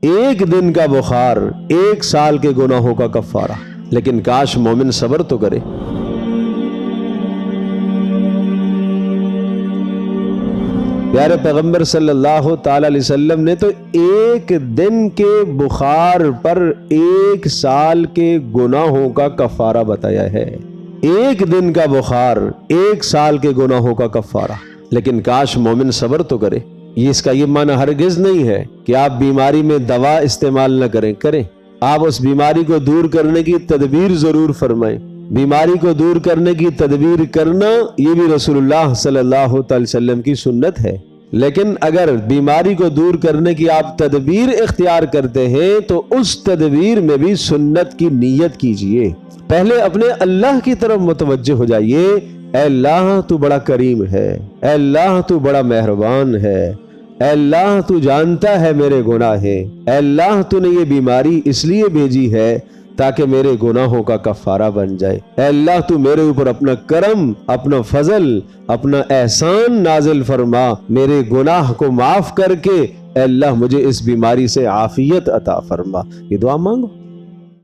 ایک دن کا بخار 1 سال کے گناہوں کا کفارہ، لیکن کاش مومن صبر تو کرے۔ پیارے پیغمبر صلی اللہ تعالی علیہ وسلم نے تو ایک دن کے بخار پر 1 سال کے گناہوں کا کفارہ بتایا ہے۔ ایک دن کا بخار 1 سال کے گناہوں کا کفارہ، لیکن کاش مومن صبر تو کرے۔ اس کا یہ معنی ہرگز نہیں ہے کہ آپ بیماری میں دوا استعمال نہ کریں، آپ اس بیماری کو دور کرنے کی تدبیر ضرور فرمائیں۔ بیماری کو دور کرنے کی تدبیر کرنا یہ بھی رسول اللہ صلی اللہ تعالی وسلم کی سنت ہے، لیکن اگر بیماری کو دور کرنے کی آپ تدبیر اختیار کرتے ہیں تو اس تدبیر میں بھی سنت کی نیت کیجئے۔ پہلے اپنے اللہ کی طرف متوجہ ہو جائیے، اے اللہ تو بڑا کریم ہے، اے اللہ تو بڑا مہربان ہے، اے اللہ تو جانتا ہے میرے گناہ ہیں، اے اللہ تو نے یہ بیماری اس لیے بھیجی ہے تاکہ میرے گناہوں کا کفارہ بن جائے۔ اے اللہ تو میرے اوپر اپنا کرم، اپنا فضل، اپنا احسان نازل فرما، میرے گناہ کو معاف کر کے اے اللہ مجھے اس بیماری سے عافیت عطا فرما۔ یہ دعا مانگو۔